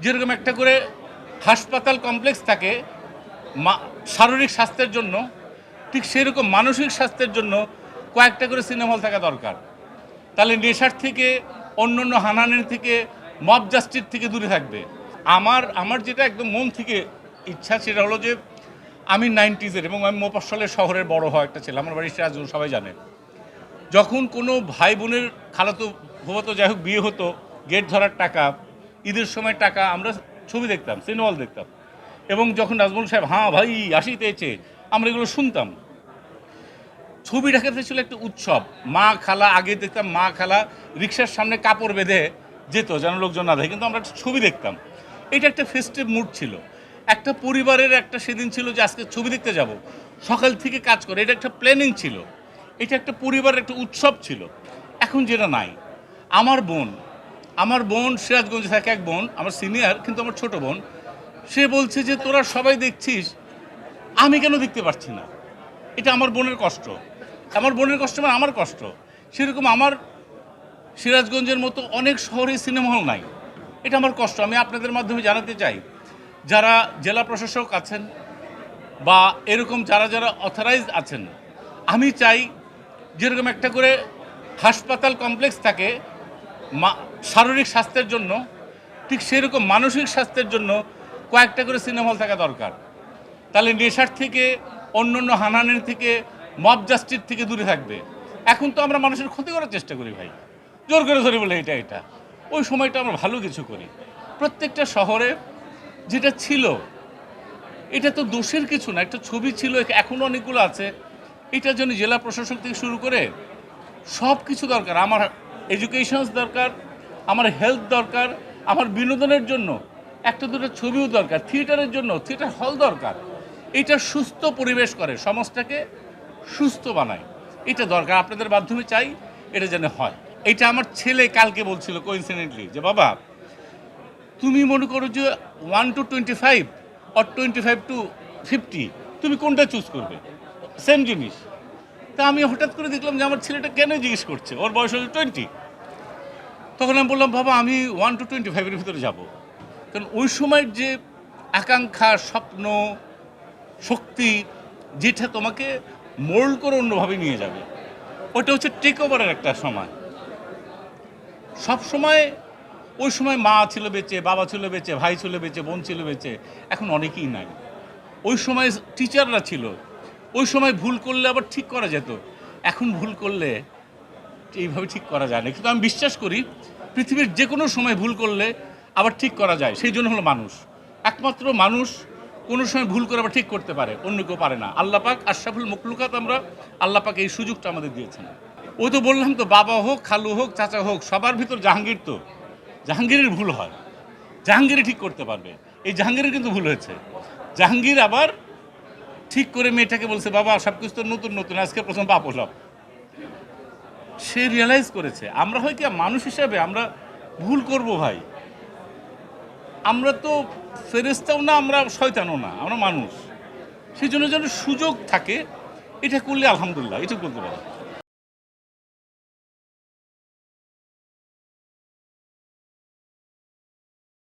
যেরকম একটা করে হাসপাতাল কমপ্লেক্স থাকে শারীরিক স্বাস্থ্যের জন্য, ঠিক সেরকম মানসিক স্বাস্থ্যের জন্য কয়েকটা করে সিনেমা হল থাকা দরকার। তাহলে নেশার থেকে, অন্য অন্য হানাহানির থেকে, মব জাস্টিস থেকে দূরে থাকবে। আমার যেটা একদম মন থেকে ইচ্ছা, সেটা হলো যে আমি 90s এবং আমি মোফাসলের শহরের বড় হওয়া একটা ছেলে। আমার বাড়ি সিরাজগঞ্জ, সবাই জানে। যখন কোনো ভাই বোনের খালাতো ফুফাতো যাই হোক বিয়ে হতো, গেট ধরার টাকা, ঈদের সময় টাকা, আমরা ছবি দেখতাম, সিনেমা হল দেখতাম। এবং যখন নাজমুল সাহেব হ্যাঁ ভাই আসিতেছে, আমরা এগুলো শুনতাম। ছবি দেখাতে ছিল একটা উৎসব। মা খালা, আগে দেখতাম মা খালা রিক্সার সামনে কাপড় বেঁধে যেত যেন লোকজন না দেখে, কিন্তু আমরা ছবি দেখতাম। এটা একটা ফেস্টিভ মুড ছিল। একটা পরিবারের একটা সেদিন ছিল যে আজকে ছবি দেখতে যাব, সকাল থেকে কাজ করে, এটা একটা প্ল্যানিং ছিল। এটা একটা পরিবারের একটা উৎসব ছিল। এখন যেটা নাই। আমার বোন সিরাজগঞ্জে থাকে, এক বোন আমার সিনিয়র কিন্তু আমার ছোট বোন, সে বলছে যে তোরা সবাই দেখছিস, আমি কেন দেখতে পারছি না। এটা আমার বোনের কষ্ট, আমার বোনের কষ্ট মানে আমার কষ্ট। সেরকম আমার সিরাজগঞ্জের মতো অনেক শহরে সিনেমা হল নাই, এটা আমার কষ্ট। আমি আপনাদের মাধ্যমে জানাতে চাই, যারা জেলা প্রশাসক আছেন বা এরকম যারা যারা অথরাইজড আছেন, আমি চাই যেরকম একটা করে হাসপাতাল কমপ্লেক্স থাকে শারীরিক স্বাস্থ্যের জন্য, ঠিক সেরকম মানসিক স্বাস্থ্যের জন্য কয়েকটা করে সিনেমা হল থাকা দরকার। তাহলে নেশার থেকে, অন্য অন্য হানাহানির থেকে, মব জাস্টিস থেকে দূরে থাকবে। এখন তো আমরা মানুষের ক্ষতি করার চেষ্টা করি ভাই, জোর করে ধরে বলে এটা ওই সময়টা আমরা ভালো কিছু করি। প্রত্যেকটা শহরে যেটা ছিল, এটা তো দোষের কিছু না, একটা ছবি ছিল, এখনও অনেকগুলো আছে। এটার জন্য জেলা প্রশাসক থেকে শুরু করে সব কিছু দরকার। আমার এডুকেশনস দরকার, আমার হেলথ দরকার, আমার বিনোদনের জন্য একটা দুটো ছবিও দরকার, থিয়েটারের জন্য থিয়েটার হল দরকার। এটা সুস্থ পরিবেশ করে, সমাজটাকে সুস্থ বানায়, এটা দরকার। আপনাদের মাধ্যমে চাই এটা যেন হয়। এটা আমার ছেলে কালকে বলছিল কোইন্সিডেন্টলি যে বাবা, তুমি মনে করো যে 1 to 25 or 25 to 50, তুমি কোনটা চুজ করবে? সেম জিনিস। তা আমি হঠাৎ করে দেখলাম যে আমার ছেলেটা কেন জিজ্ঞেস করছে, ওর বয়স হচ্ছে 20। তখন আমি বললাম বাবা আমি 1 to 25-এর ভিতরে যাব। কারণ ওই সময়ের যে আকাঙ্ক্ষা, স্বপ্ন, শক্তি, যেটা তোমাকে মোল্ড করে অন্যভাবে নিয়ে যাবে, ওটা হচ্ছে টেক ওভারের একটা সময়। সব সময় ওই সময় মা ছিল বেঁচে, বাবা ছিল বেঁচে, ভাই ছিল বেঁচে, বোন ছিল বেঁচে, এখন অনেকেই নাই। ওই সময় টিচাররা ছিল, ওই সময় ভুল করলে আবার ঠিক করা যেত, এখন ভুল করলে এইভাবে ঠিক করা যায় না। কিন্তু আমি বিশ্বাস করি পৃথিবীর যে কোনো সময় ভুল করলে আবার ঠিক করা যায়। সেই জন্য হলো মানুষ, একমাত্র মানুষ কোনো সময় ভুল করে আবার ঠিক করতে পারে, অন্য কেউ পারে না। আল্লাহ পাক আশরাফুল মখলুকাত, আমরা আল্লাহ পাক এই সুযোগটা আমাদের দিয়েছেন। ওই তো বললাম তো, বাবা হোক, খালু হোক, চাচা হোক, সবার ভিতর জাহাঙ্গীর, তো জাহাঙ্গীরের ভুল হয়, জাহাঙ্গীরই ঠিক করতে পারবে। এই জাহাঙ্গীরের কিন্তু ভুল হয়েছে। জাহাঙ্গীর আবার ঠিক করে মেয়েটাকে বলছে বাবা সব কিছু তো নতুন নতুন, আজকে প্রথম পাপ হলাম। সে রিয়েলাইজ করেছে। আমরা হয় কি মানুষ হিসাবে আমরা ভুল করব ভাই, আমরা তো ফেরেশতাও না, আমরা শয়তানও না, আমরা মানুষ। সেই জন্য যেন সুযোগ থাকে, এটা করলে আলহামদুলিল্লাহ, এটা বলতে পারি।